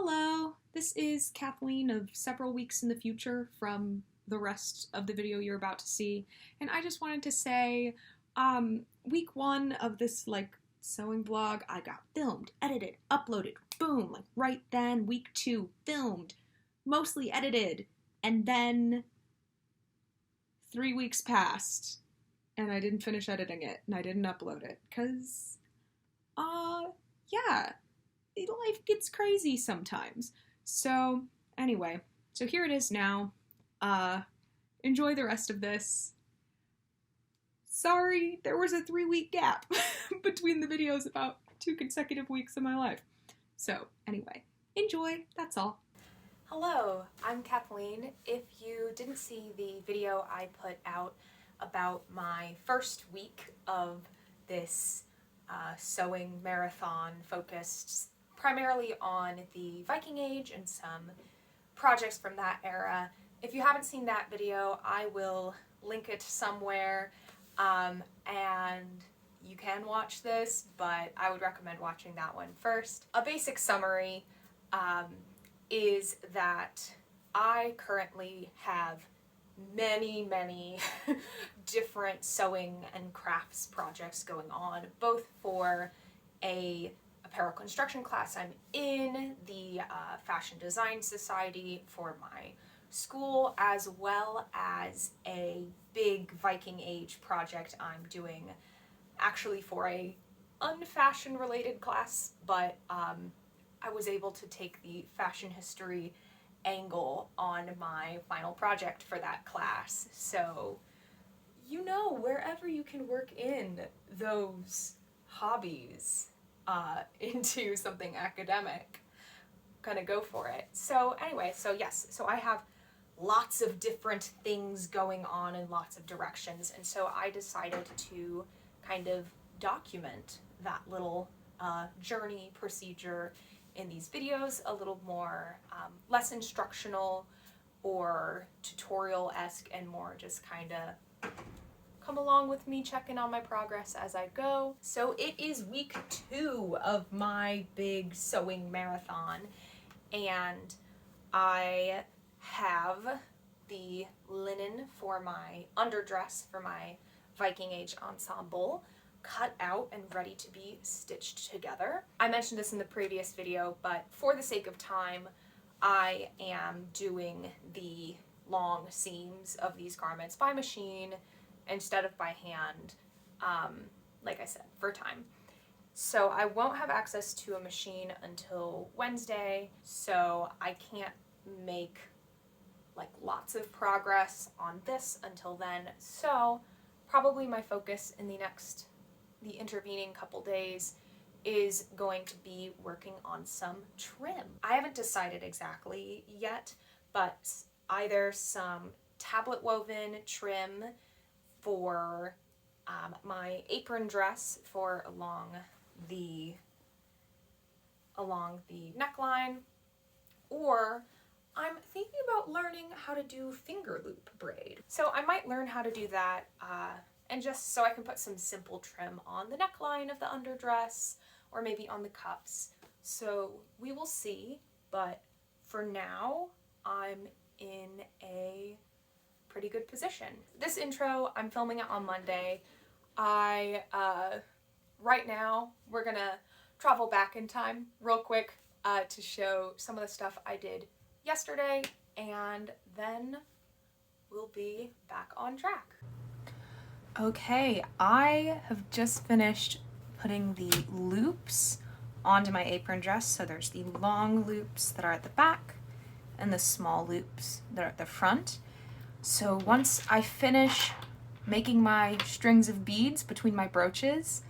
Hello, this is Kathleen of several weeks in the future from the rest of the video you're about to see, and I just wanted to say, week one of this, sewing vlog, I got filmed, edited, uploaded, boom, right then. Week two, filmed, mostly edited, and then 3 weeks passed, and I didn't finish editing it, and I didn't upload it, because, yeah, life gets crazy sometimes. So, anyway, so here it is now. Enjoy the rest of this. Sorry, there was a 3-week gap between the videos about 2 consecutive weeks of my life. So, anyway, enjoy, that's all. Hello, I'm Kathleen. If you didn't see the video I put out about my first week of this sewing marathon focused primarily on the Viking-Age and some projects from that era, if you haven't seen that video, I will link it somewhere, and you can watch this, but I would recommend watching that one first. A basic summary is that I currently have many different sewing and crafts projects going on, both for a apparel construction class I'm in, the Fashion Design Society for my school, as well as a big Viking-Age project I'm doing actually for a unfashion related class, but I was able to take the fashion history angle on my final project for that class. So, you know, wherever you can work in those hobbies into something academic, gonna go for it. So anyway, so yes, so I have lots of different things going on in lots of directions, and so I decided to kind of document that little journey procedure in these videos, a little more less instructional or tutorial-esque and more just kind of come along with me checking on my progress as I go. So it is week 2 of my big sewing marathon, and I have the linen for my underdress for my Viking-Age ensemble cut out and ready to be stitched together. I mentioned this in the previous video, but for the sake of time, I am doing the long seams of these garments by machine instead of by hand, like I said, for time. So I won't have access to a machine until Wednesday, so I can't make lots of progress on this until then. So probably my focus in the intervening couple days is going to be working on some trim. I haven't decided exactly yet, but either some tablet woven trim for my apron dress for along the neckline, or I'm thinking about learning how to do finger loop braid. So I might learn how to do that, and just so I can put some simple trim on the neckline of the underdress, or maybe on the cuffs. So we will see, but for now, I'm in a pretty good position. This intro, I'm filming it on Monday. Right now, we're gonna travel back in time real quick to show some of the stuff I did yesterday, and then we'll be back on track. Okay, I have just finished putting the loops onto my apron dress. So there's the long loops that are at the back and the small loops that are at the front. So once I finish making my strings of beads between my brooches,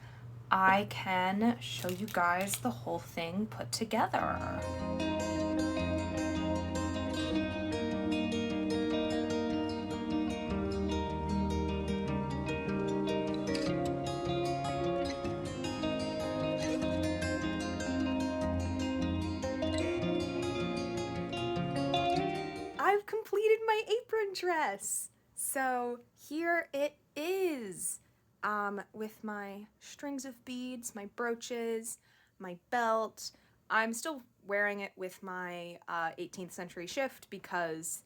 I can show you guys the whole thing put together. I've completed my apron dress. So here it is, with my strings of beads, my brooches, my belt. I'm still wearing it with my 18th century shift because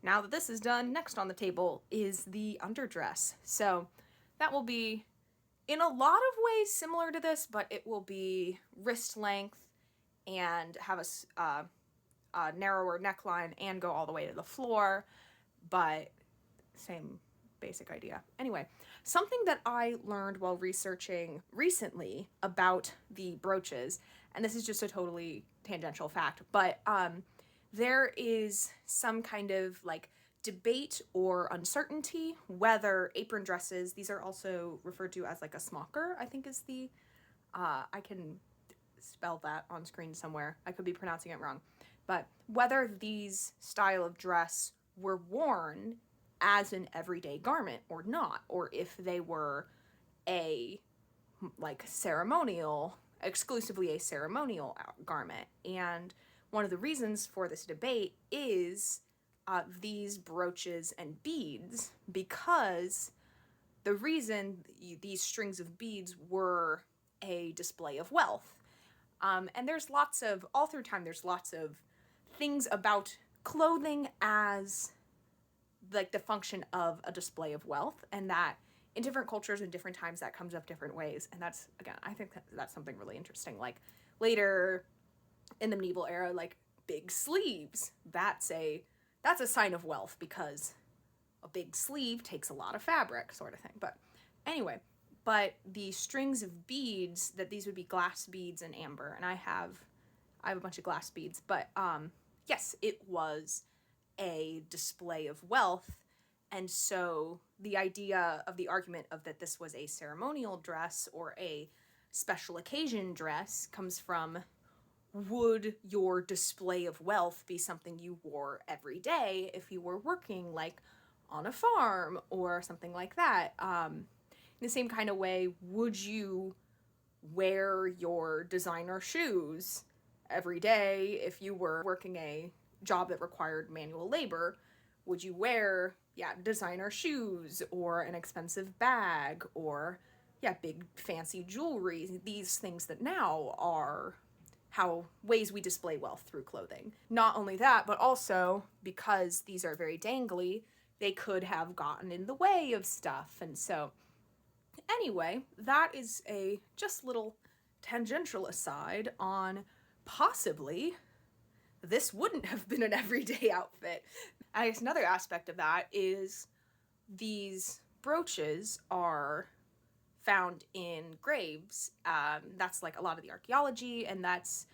now that this is done, next on the table is the underdress. So that will be in a lot of ways similar to this, but it will be wrist length and have a narrower neckline and go all the way to the floor, but same basic idea. Anyway, something that I learned while researching recently about the brooches, and this is just a totally tangential fact, but there is some kind of like debate or uncertainty whether apron dresses, these are also referred to as like a smokkr, I think is the, I can spell that on screen somewhere. I could be pronouncing it wrong. But whether these style of dress were worn as an everyday garment or not, or if they were a like ceremonial, exclusively a ceremonial garment. And one of the reasons for this debate is these brooches and beads, because the reason these strings of beads were a display of wealth. And there's lots of, all through time, there's lots of things about clothing as like the function of a display of wealth, and that in different cultures and different times that comes up different ways. And that's, again, I think that's something really interesting. Like later in the medieval era, like big sleeves, that's a sign of wealth because a big sleeve takes a lot of fabric, sort of thing. But anyway, but the strings of beads, that these would be glass beads and amber, and I have a bunch of glass beads, but yes, it was a display of wealth. And so the idea of the argument of that this was a ceremonial dress or a special occasion dress comes from, would your display of wealth be something you wore every day if you were working like on a farm or something like that? In the same kind of way, would you wear your designer shoes every day if you were working a job that required manual labor? Would you wear, designer shoes or an expensive bag or, big fancy jewelry? These things that now are how ways we display wealth through clothing. Not only that, but also because these are very dangly, they could have gotten in the way of stuff. And so anyway, that is a just little tangential aside on possibly this wouldn't have been an everyday outfit. I guess another aspect of that is these brooches are found in graves. That's like a lot of the archaeology, and that's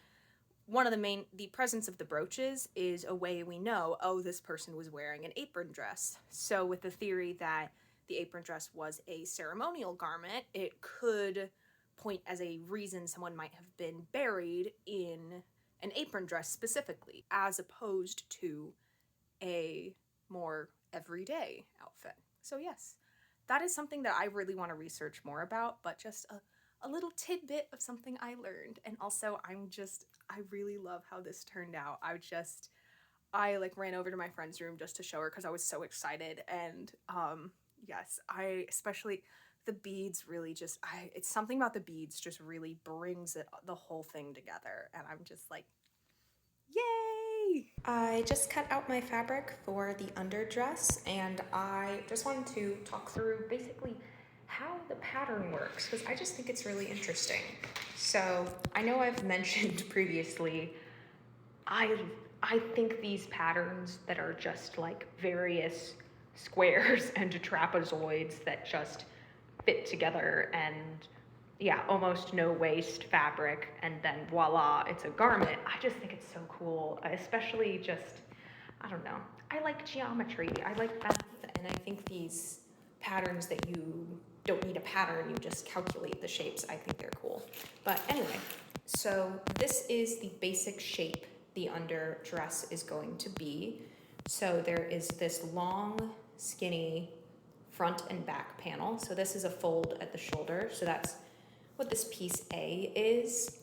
one of the presence of the brooches is a way we know, oh, this person was wearing an apron dress. So with the theory that the apron dress was a ceremonial garment, it could point as a reason someone might have been buried in an apron dress specifically, as opposed to a more everyday outfit. So yes, that is something that I really want to research more about, but just a little tidbit of something I learned. And also I really love how this turned out. I like ran over to my friend's room just to show her because I was so excited. And yes, I especially the beads really it's something about the beads just really brings the whole thing together. And I'm just like, yay! I just cut out my fabric for the underdress, and I just wanted to talk through basically how the pattern works, because I just think it's really interesting. So I know I've mentioned previously, I think these patterns that are just like various squares and trapezoids that just fit together and almost no waste fabric, and then voila, it's a garment. I just think it's so cool, especially just, I don't know. I like geometry, I like math, and I think these patterns that you don't need a pattern, you just calculate the shapes, I think they're cool. But anyway, so this is the basic shape the underdress is going to be. So there is this long, skinny front and back panel. So this is a fold at the shoulder. So that's what this piece A is.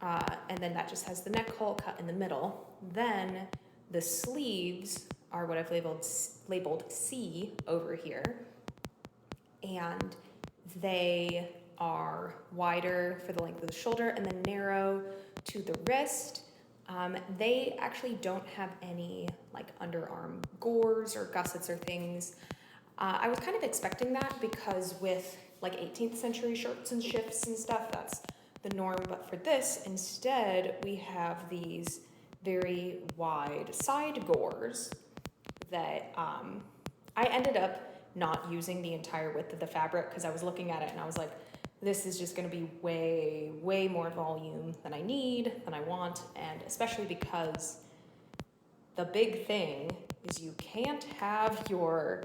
And then that just has the neck hole cut in the middle. Then the sleeves are what I've labeled C over here. And they are wider for the length of the shoulder and then narrow to the wrist. They actually don't have any like underarm gores or gussets or things. I was kind of expecting that because with like 18th century shirts and shifts and stuff, that's the norm. But for this, instead, we have these very wide side gores that I ended up not using the entire width of the fabric because I was looking at it and I was like, this is just going to be way, way more volume than I need, than I want, and especially because the big thing is you can't have your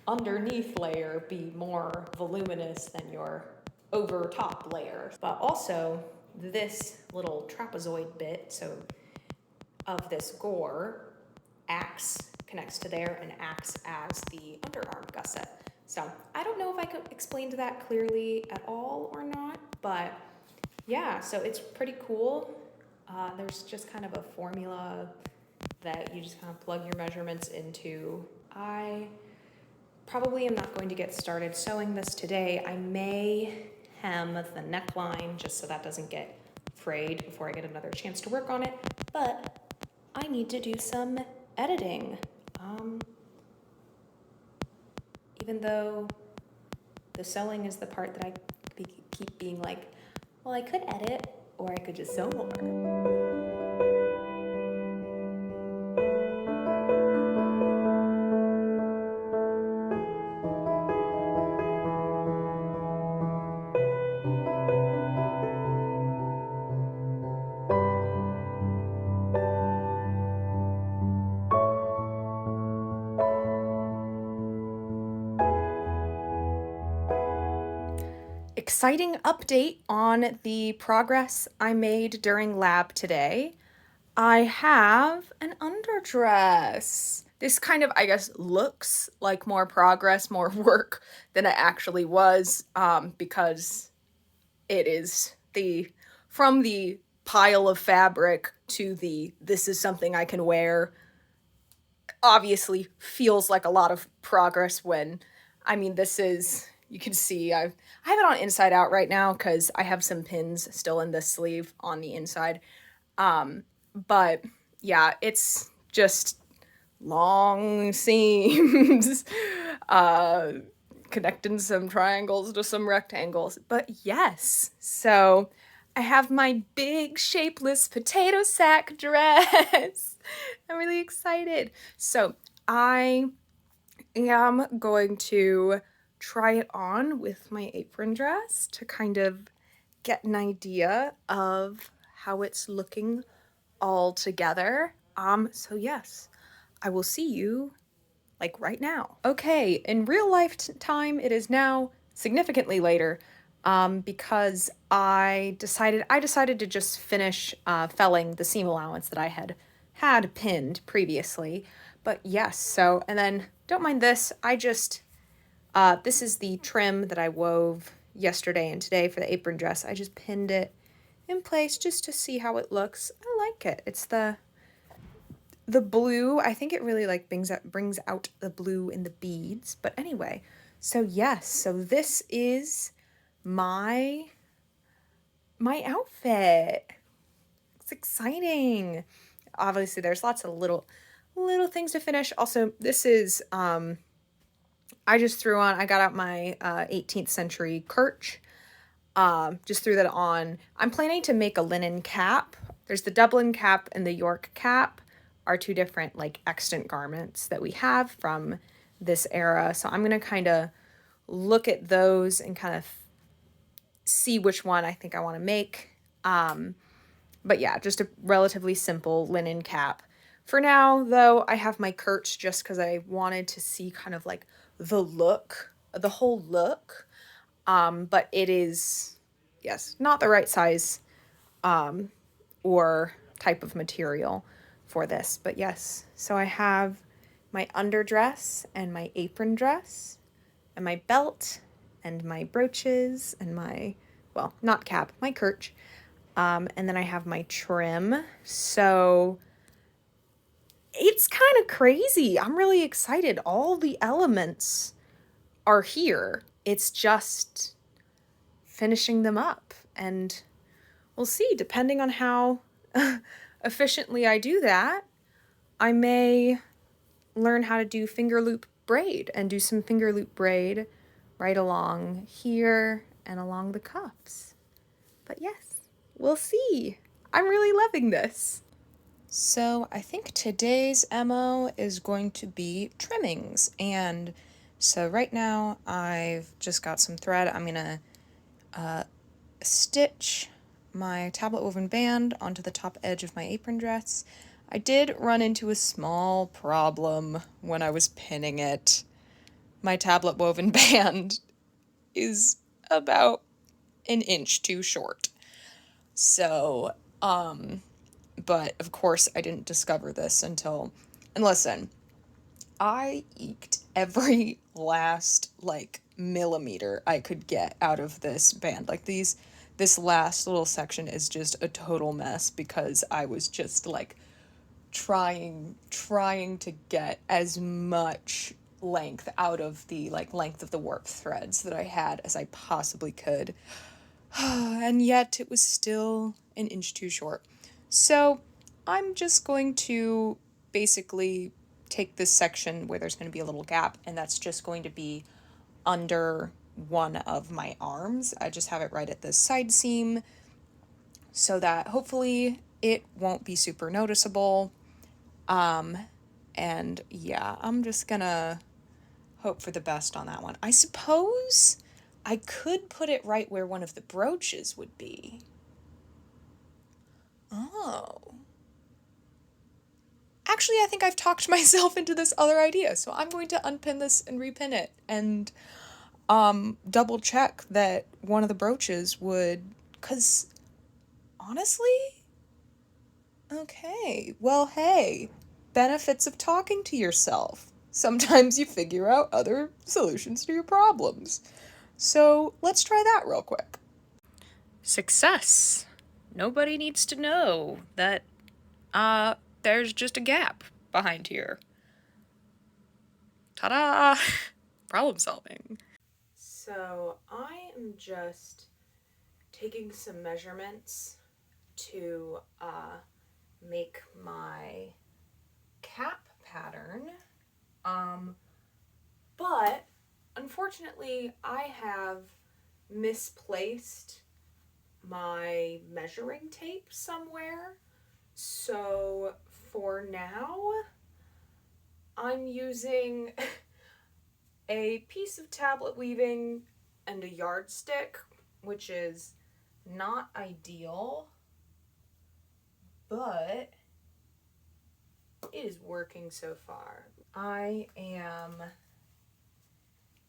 underneath layer be more voluminous than your over top layer. But also, this little trapezoid bit, so of this gore, connects to there and acts as the underarm gusset. So I don't know if I could explain that clearly at all or not, but yeah, so it's pretty cool. There's just kind of a formula that you just kind of plug your measurements into. I probably am not going to get started sewing this today. I may hem the neckline just so that doesn't get frayed before I get another chance to work on it, but I need to do some editing. Even though the sewing is the part that I keep being like, well, I could edit or I could just sew more. Exciting update on the progress I made during lab today. I have an underdress. This kind of, I guess, looks like more progress, more work than it actually was, because it is from the pile of fabric to this is something I can wear, obviously feels like a lot of progress when, I mean, this is, you can see I have it on inside out right now because I have some pins still in this sleeve on the inside. But yeah, it's just long seams, connecting some triangles to some rectangles. But yes, so I have my big shapeless potato sack dress. I'm really excited. So I am going to try it on with my apron dress to kind of get an idea of how it's looking all together. So yes, I will see you like right now. Okay, in real life time, it is now significantly later, because I decided to just finish felling the seam allowance that I had pinned previously. But yes, so, and then don't mind this, this is the trim that I wove yesterday and today for the apron dress. I just pinned it in place just to see how it looks. I like it. It's the blue. I think it really like brings out the blue in the beads. But anyway, so yes, so this is my outfit. It's exciting. Obviously, there's lots of little things to finish. Also, this is I got out my 18th century kirch. Just threw that on. I'm planning to make a linen cap. There's the Dublin cap and the York cap are two different like extant garments that we have from this era. So I'm going to kind of look at those and kind of see which one I think I want to make. But yeah, just a relatively simple linen cap. For now, though, I have my kirch just because I wanted to see kind of like the whole look. But it is, yes, not the right size or type of material for this. But yes, so I have my underdress and my apron dress and my belt and my brooches and my, well, not cap, my kirch. And then I have my trim. So it's kind of crazy. I'm really excited. All the elements are here. It's just finishing them up. And we'll see, depending on how efficiently I do that, I may learn how to do finger loop braid and do some finger loop braid right along here and along the cuffs. But yes, we'll see. I'm really loving this. So I think today's MO is going to be trimmings. And so right now I've just got some thread. I'm going to stitch my tablet woven band onto the top edge of my apron dress. I did run into a small problem when I was pinning it. My tablet woven band is about an inch too short. So, but of course I didn't discover this until, and listen, I eked every last, millimeter I could get out of this band. This last little section is just a total mess because I was just, trying to get as much length out of the, length of the warp threads that I had as I possibly could. And yet it was still an inch too short. So I'm just going to basically take this section where there's going to be a little gap, and that's just going to be under one of my arms. I just have it right at the side seam so that hopefully it won't be super noticeable. And yeah, I'm just gonna hope for the best on that one. I suppose I could put it right where one of the brooches would be. Oh. Actually, I think I've talked myself into this other idea, so I'm going to unpin this and repin it and double check that one of the brooches would, because honestly, okay, well, hey, benefits of talking to yourself. Sometimes you figure out other solutions to your problems. So let's try that real quick. Success. Nobody needs to know that, there's just a gap behind here. Ta-da! Problem solving. So I am just taking some measurements to make my cap pattern. But unfortunately I have misplaced my measuring tape somewhere. So for now, I'm using a piece of tablet weaving and a yardstick, which is not ideal, but it is working so far. I am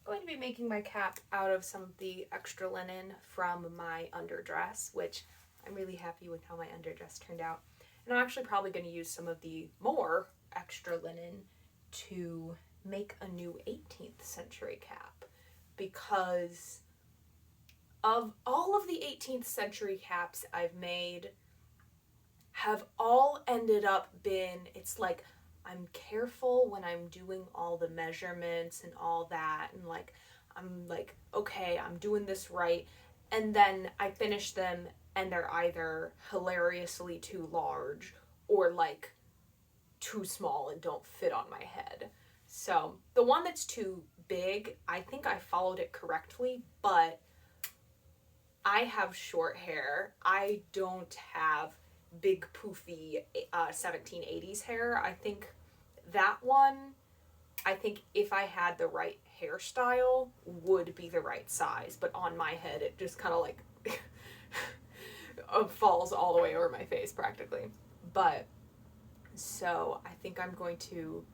going to be making my cap out of some of the extra linen from my underdress, which I'm really happy with how my underdress turned out. And I'm actually probably going to use some of the more extra linen to make a new 18th century cap, because of all of the 18th century caps I've made have all ended up it's like I'm careful when I'm doing all the measurements and all that, and I'm like, okay, I'm doing this right, and then I finish them and they're either hilariously too large or too small and don't fit on my head. So the one that's too big, I think I followed it correctly, but I have short hair. I don't have big poofy 1780s hair. I think that one, if I had the right hairstyle, would be the right size, but on my head it just kind of falls all the way over my face practically. But so I think I'm going to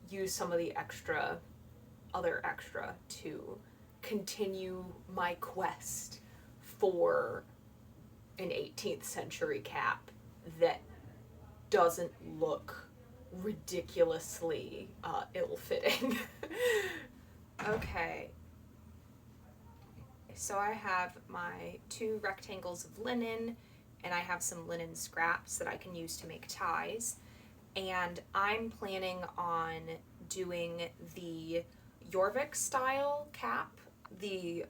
use some of the other extra to continue my quest for an 18th century cap that doesn't look ridiculously ill-fitting. Okay. So I have my 2 rectangles of linen, and I have some linen scraps that I can use to make ties. And I'm planning on doing the Jorvik style cap, the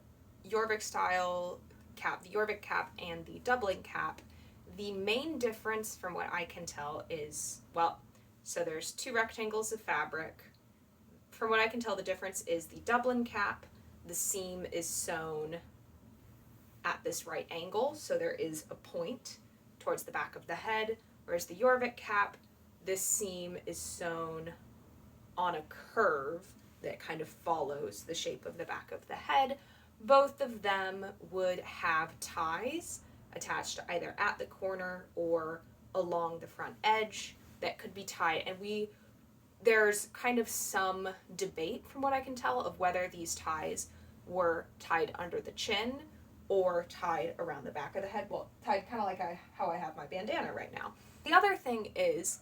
Jorvik style cap, the Jorvik cap, and the Dublin cap. The main difference from what I can tell is, well, so there's 2 rectangles of fabric. From what I can tell, the difference is the Dublin cap, the seam is sewn at this right angle, so there is a point towards the back of the head, whereas the Jorvik cap, this seam is sewn on a curve that kind of follows the shape of the back of the head. Both of them would have ties attached either at the corner or along the front edge that could be tied, and there's kind of some debate from what I can tell of whether these ties were tied under the chin or tied around the back of the head. Well, tied kind of like how I have my bandana right now. The other thing is,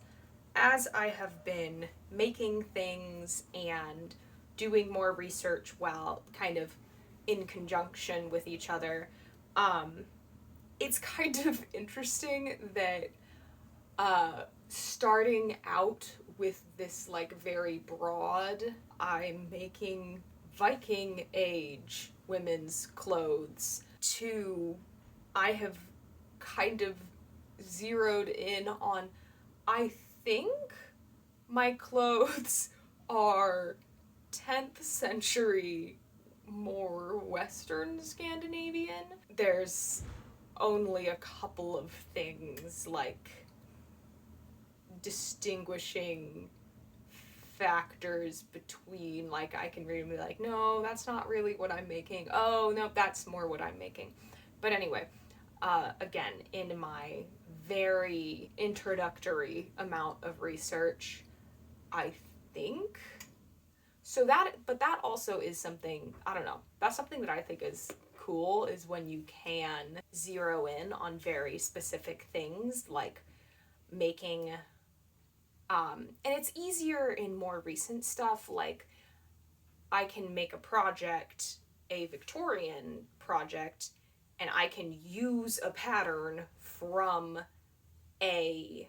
as I have been making things and doing more research while kind of in conjunction with each other, it's kind of interesting that starting out with this like very broad, I'm making Viking-Age women's clothes, to I have kind of zeroed in on, I think my clothes are 10th century, more Western Scandinavian. There's only a couple of things like distinguishing factors between, like, I can read and be like, no, that's not really what I'm making. Oh, no, that's more what I'm making. But anyway, again, in my very introductory amount of research, I think so but that also is something, I don't know, that's something that I think is cool, is when you can zero in on very specific things, like making and it's easier in more recent stuff, like I can make a project, a Victorian project, and I can use a pattern from a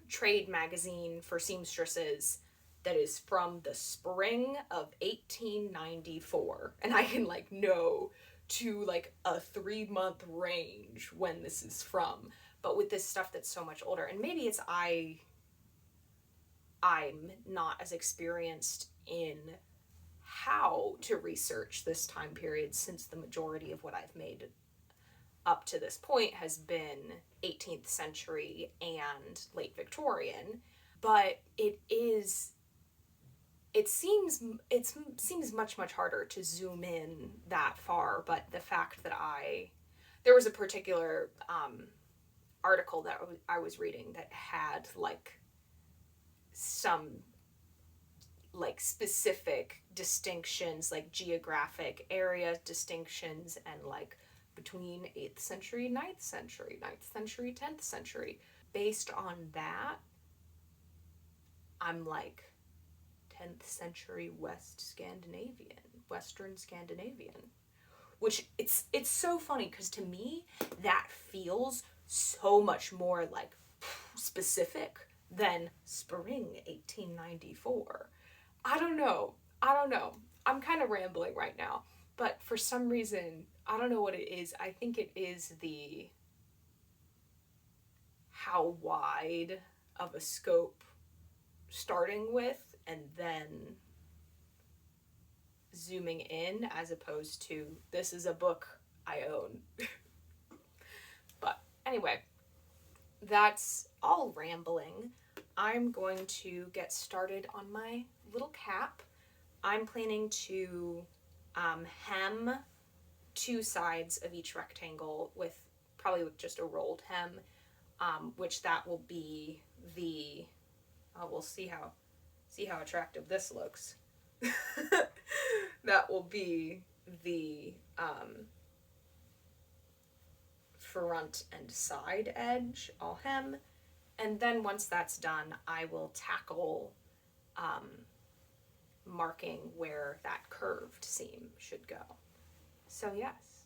trade magazine for seamstresses that is from the spring of 1894, and I can like know to like a 3-month range when this is from. But with this stuff that's so much older, and maybe it's I'm not as experienced in how to research this time period, since the majority of what I've made up to this point has been 18th century and late Victorian. But it seems much harder to zoom in that far. But the fact that there was a particular article that I was reading that had like some like specific distinctions, like geographic area distinctions, and like between 8th century, 9th century, 9th century, 10th century. Based on that, I'm like 10th century Western Scandinavian, which it's so funny because to me that feels so much more like specific than spring 1894. I don't know. I'm kind of rambling right now, but for some reason, I don't know what it is. I think it is the how wide of a scope starting with and then zooming in, as opposed to this is a book I own. But anyway, that's all rambling. I'm going to get started on my little cap. I'm planning to hem 2 sides of each rectangle with just a rolled hem, which that will be the, we'll see how attractive this looks. That will be the front and side edge. I'll hem, and then once that's done, I will tackle marking where that curved seam should go. So yes,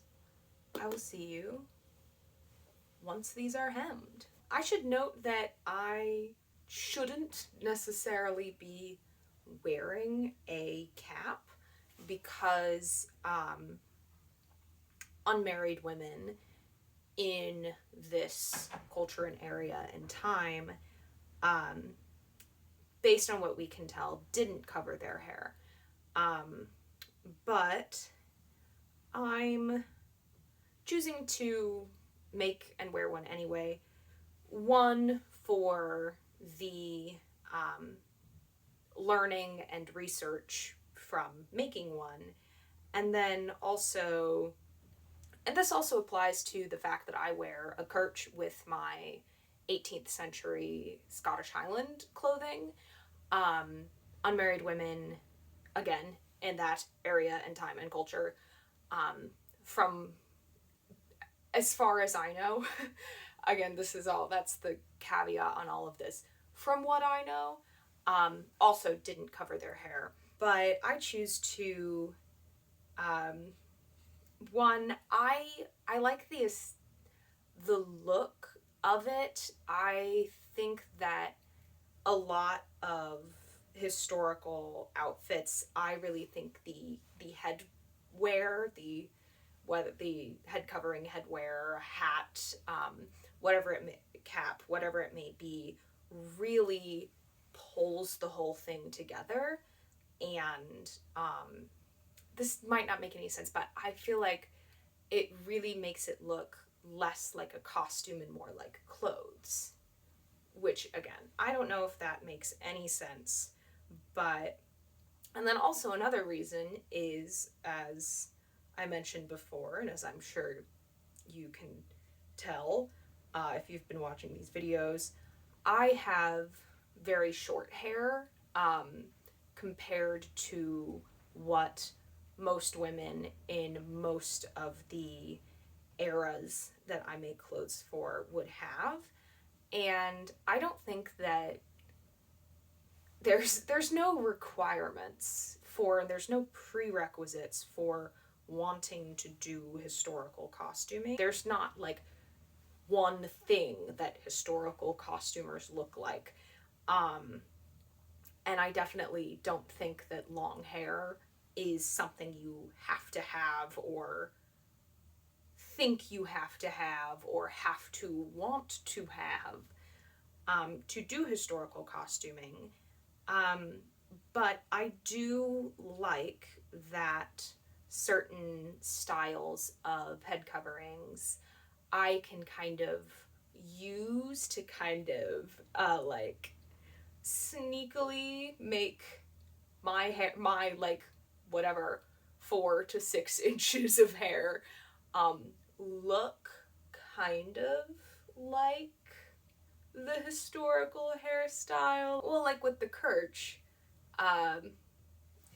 I will see you once these are hemmed. I should note that I shouldn't necessarily be wearing a cap because unmarried women in this culture and area and time, based on what we can tell, didn't cover their hair. But I'm choosing to make and wear one anyway. One, for the learning and research from making one, and then also, and this also applies to the fact that I wear a kirch with my 18th century Scottish Highland clothing. Unmarried women, again, in that area and time and culture, from as far as I know, again, this is all, that's the caveat on all of this. From what I know, also didn't cover their hair. But I choose to, one, I like the look of it. I think that a lot of historical outfits, I really think the headwear, whether the head covering, headwear, hat, whatever it may, cap, whatever it may be, really pulls the whole thing together. And this might not make any sense, but I feel like it really makes it look less like a costume and more like clothes. Which, again, I don't know if that makes any sense, but, and then also another reason is, as I mentioned before, and as I'm sure you can tell if you've been watching these videos, I have very short hair compared to what most women in most of the eras that I make clothes for would have. And I don't think that there's no requirements for, there's no prerequisites for wanting to do historical costuming. There's not like one thing that historical costumers look like. And I definitely don't think that long hair is something you have to have, or think you have to want to have to do historical costuming. But I do like that certain styles of head coverings I can kind of use to kind of like sneakily make my hair, my like whatever 4 to 6 inches of hair look kind of like the historical hairstyle. Well, like with the kirch,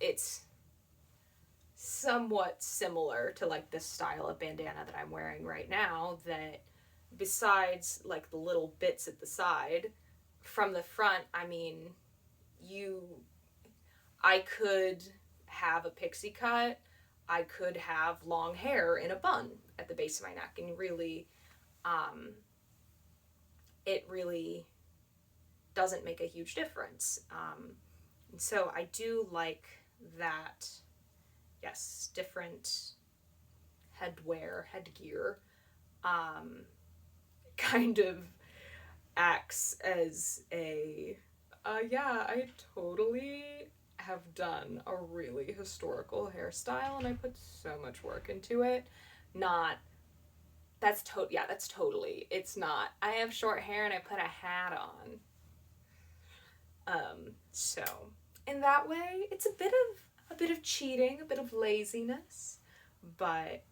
it's somewhat similar to like this style of bandana that I'm wearing right now, that besides like the little bits at the side, from the front, I mean, I could have a pixie cut, I could have long hair in a bun at the base of my neck, and really, it really doesn't make a huge difference. So I do like that, yes, different headgear, kind of acts as a, yeah, I totally have done a really historical hairstyle, and I put so much work into it. That's totally, it's not, I have short hair and I put a hat on. So, in that way, it's a bit of cheating, a bit of laziness, but,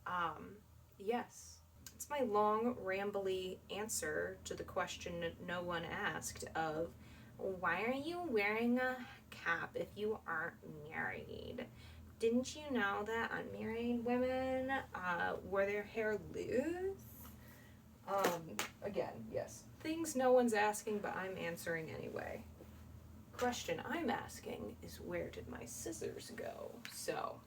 yes. It's my long, rambly answer to the question no one asked of, why are you wearing a cap if you aren't married? Didn't you know that unmarried women wear their hair loose? Again, yes. Things no one's asking, but I'm answering anyway. Question I'm asking is, where did my scissors go? So,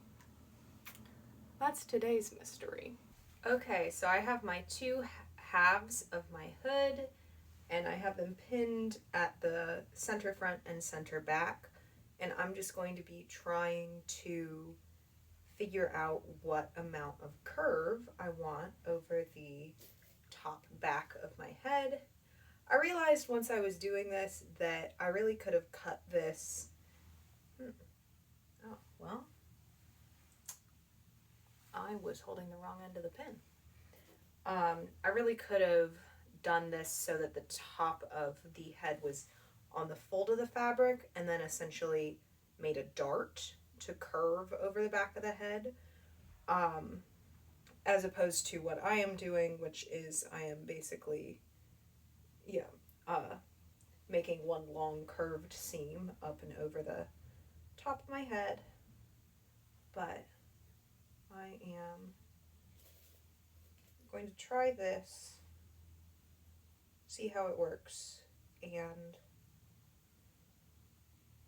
that's today's mystery. Okay, so I have my 2 halves of my hood, and I have them pinned at the center front and center back, and I'm just going to be trying to figure out what amount of curve I want over the top back of my head. I realized once I was doing this that I really could have cut this. Oh, well, I was holding the wrong end of the pin. I really could have done this so that the top of the head was on the fold of the fabric and then essentially made a dart to curve over the back of the head, as opposed to what I am doing, which is I am basically, making one long curved seam up and over the top of my head. But I am going to try this, see how it works, and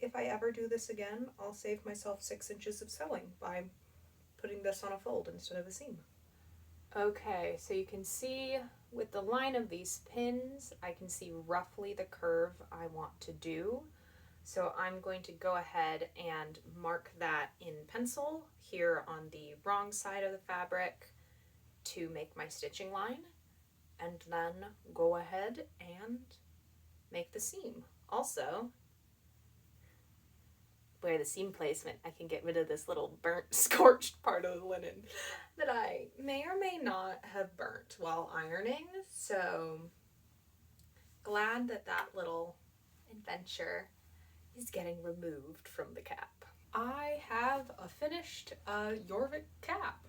if I ever do this again, I'll save myself 6 inches of sewing by putting this on a fold instead of a seam. Okay, so you can see with the line of these pins, I can see roughly the curve I want to do. So I'm going to go ahead and mark that in pencil here on the wrong side of the fabric to make my stitching line, and then go ahead and make the seam. Also, where the seam placement, I can get rid of this little burnt, scorched part of the linen that I may or may not have burnt while ironing. So glad that that little adventure is getting removed from the cap. I have a finished Jorvik cap.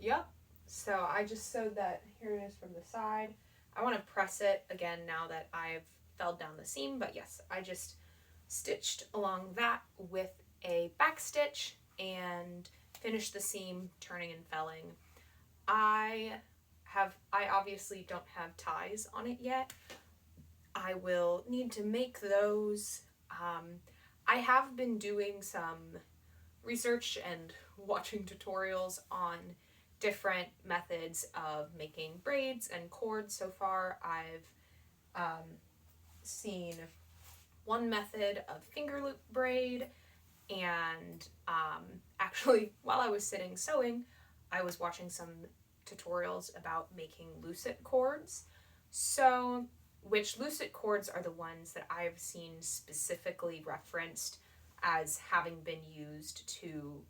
Yep. So I just sewed that. Here it is from the side. I want to press it again now that I've felled down the seam, but yes, I just stitched along that with a back stitch and finished the seam turning and felling. I obviously don't have ties on it yet. I will need to make those. I have been doing some research and watching tutorials on different methods of making braids and cords. So far I've seen one method of finger loop braid, and actually while I was sitting sewing I was watching some tutorials about making lucite cords. So which lucite cords are the ones that I've seen specifically referenced as having been used to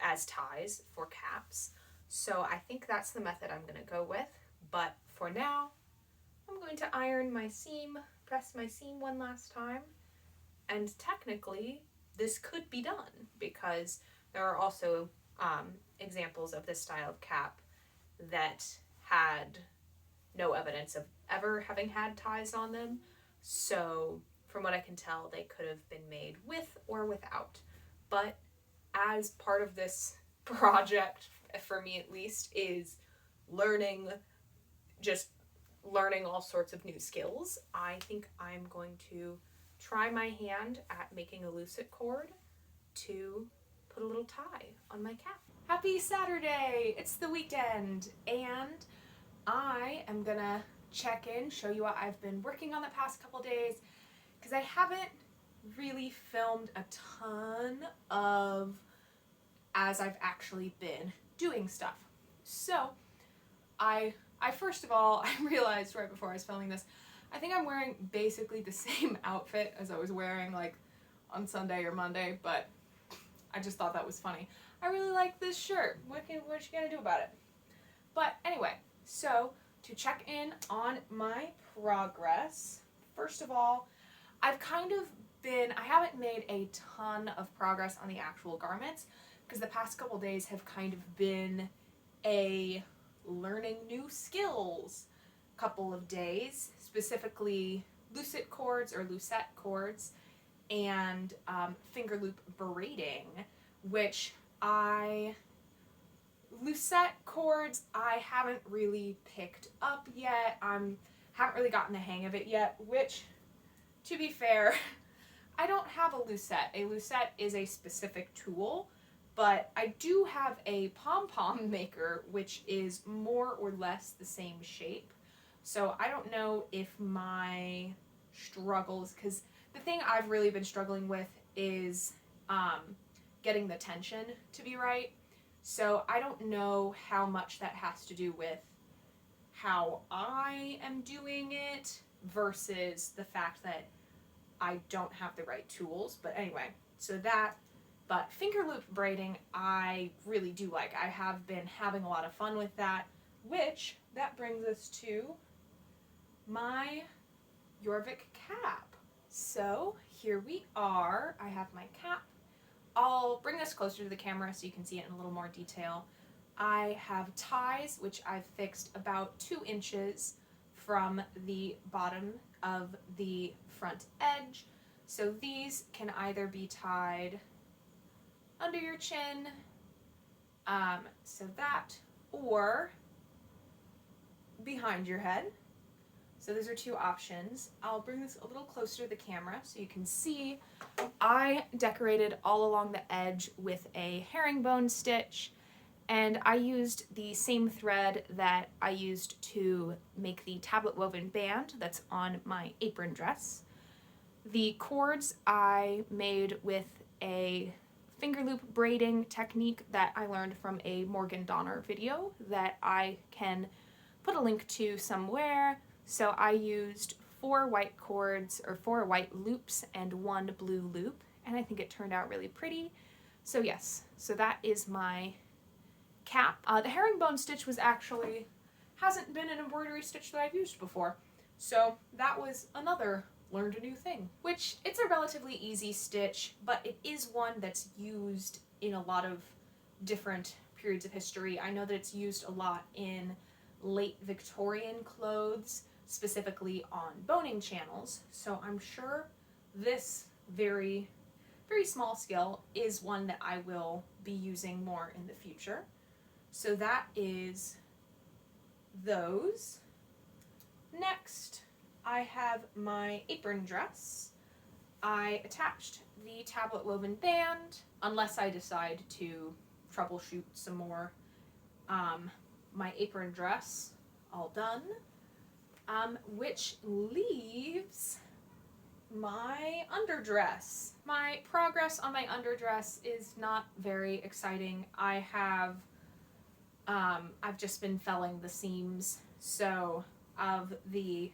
as ties for caps. So I think that's the method I'm going to go with, but for now I'm going to iron my seam, press my seam one last time, and technically this could be done because there are also examples of this style of cap that had no evidence of ever having had ties on them. So from what I can tell, they could have been made with or without. But as part of this project, for me at least, is learning all sorts of new skills, I think I'm going to try my hand at making a lucite cord to put a little tie on my cap. Happy Saturday! It's the weekend, and I am gonna check in, show you what I've been working on the past couple days, because I haven't really filmed a ton of as I've actually been doing stuff. So I first of all, I realized right before I was filming this, I think I'm wearing basically the same outfit as I was wearing like on Sunday or Monday, but I just thought that was funny. I really like this shirt. What you gonna do about it? But anyway, so to check in on my progress, first of all, I haven't made a ton of progress on the actual garments because the past couple days have kind of been a learning new skills couple of days, specifically lucite cords or lucette cords and finger loop braiding, which lucette cords I haven't really picked up yet. Haven't really gotten the hang of it yet, which, to be fair, I don't have a lucette. A lucette is a specific tool, but I do have a pom-pom maker, which is more or less the same shape. So I don't know if my struggles, because the thing I've really been struggling with is getting the tension to be right. So I don't know how much that has to do with how I am doing it versus the fact that I don't have the right tools. But anyway, so that, but finger loop braiding I really do like. I have been having a lot of fun with that, which that brings us to my Jorvik cap. So here we are. I have my cap. I'll bring this closer to the camera so you can see it in a little more detail. I have ties, which I've fixed about 2 inches from the bottom of the front edge. So these can either be tied under your chin, so that, or behind your head. So those are 2 options. I'll bring this a little closer to the camera so you can see. I decorated all along the edge with a herringbone stitch, and I used the same thread that I used to make the tablet woven band that's on my apron dress. The cords I made with a finger loop braiding technique that I learned from a Morgan Donner video that I can put a link to somewhere. So I used 4 white cords, or 4 white loops and 1 blue loop, and I think it turned out really pretty. So yes, so that is my cap. The herringbone stitch hasn't been an embroidery stitch that I've used before. So that was another learned a new thing, which it's a relatively easy stitch, but it is one that's used in a lot of different periods of history. I know that it's used a lot in late Victorian clothes, specifically on boning channels, so I'm sure this very, very small skill is one that I will be using more in the future. So that is those. Next, I have my apron dress. I attached the tablet woven band, unless I decide to troubleshoot some more. My apron dress all done, which leaves my underdress. My progress on my underdress is not very exciting. I've just been felling the seams. So of the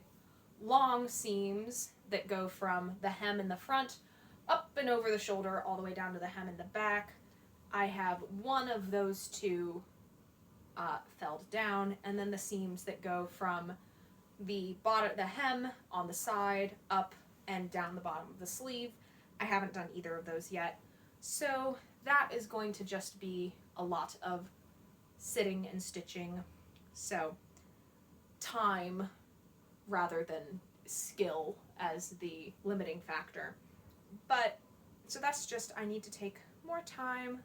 long seams that go from the hem in the front up and over the shoulder all the way down to the hem in the back, I have one of those 2 felled down, and then the seams that go from the hem on the side up and down the bottom of the sleeve, I haven't done either of those yet. So that is going to just be a lot of sitting and stitching. So time rather than skill as the limiting factor. But so that's just, I need to take more time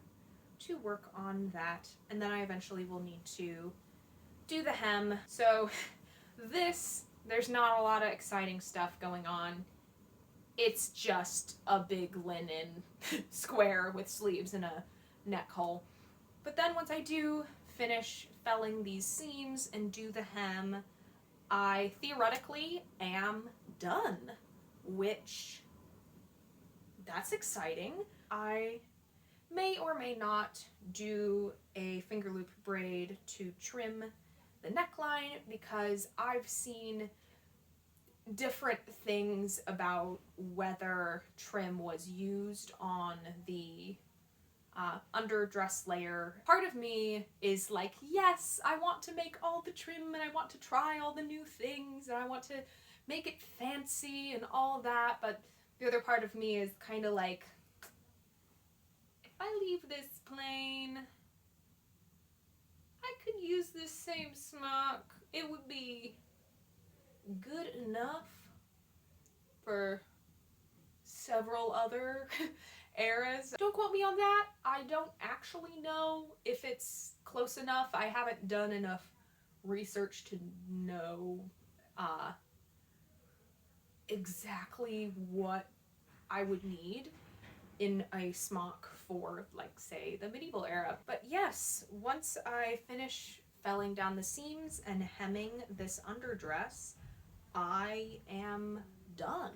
to work on that, and then I eventually will need to do the hem. So there's not a lot of exciting stuff going on. It's just a big linen square with sleeves and a neck hole. But then once I do finish felling these seams and do the hem, I theoretically am done, which that's exciting. I may or may not do a finger loop braid to trim the neckline, because I've seen different things about whether trim was used on the underdress layer. Part of me is like, yes, I want to make all the trim and I want to try all the new things and I want to make it fancy and all that, but the other part of me is kind of like, if I leave this plain, I could use this same smock. It would be good enough for several other eras. Don't quote me on that. I don't actually know if it's close enough. I haven't done enough research to know exactly what I would need in a smock for, like, say, the medieval era. But yes, once I finish felling down the seams and hemming this underdress, I am done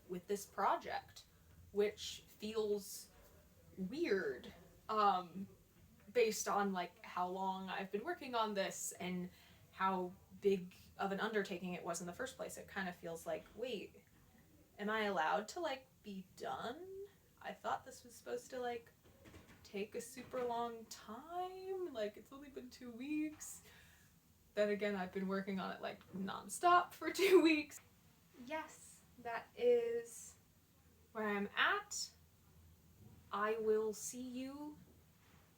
with this project, which feels weird, based on like how long I've been working on this and how big of an undertaking it was in the first place. It kind of feels like, wait, am I allowed to like be done? I thought this was supposed to like take a super long time. Like, it's only been 2 weeks. Then again, I've been working on it like nonstop for 2 weeks. Yes, that is where I'm at. I will see you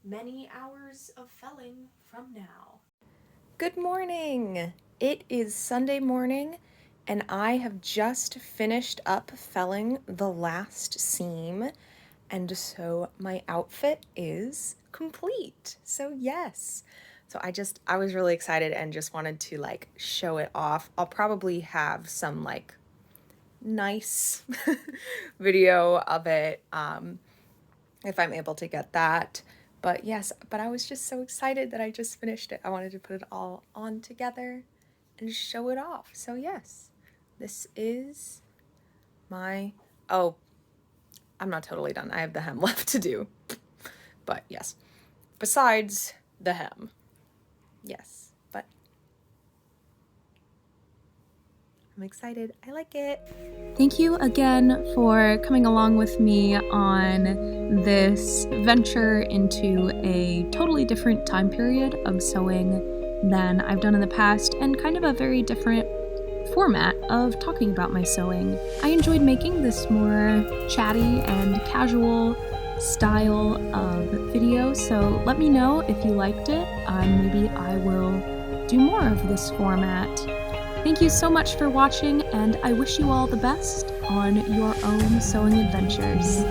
many hours of felling from now. Good morning! It is Sunday morning and I have just finished up felling the last seam, and so my outfit is complete. So yes. So I was really excited and just wanted to like show it off. I'll probably have some like nice video of it if I'm able to get that. But yes, but I was just so excited that I just finished it. I wanted to put it all on together and show it off. So yes, this is my, oh, I'm not totally done. I have the hem left to do. But yes, besides the hem. Yes, but I'm excited. I like it. Thank you again for coming along with me on this venture into a totally different time period of sewing than I've done in the past, and kind of a very different format of talking about my sewing. I enjoyed making this more chatty and casual style of video, so let me know if you liked it. Maybe I will do more of this format. Thank you so much for watching, and I wish you all the best on your own sewing adventures.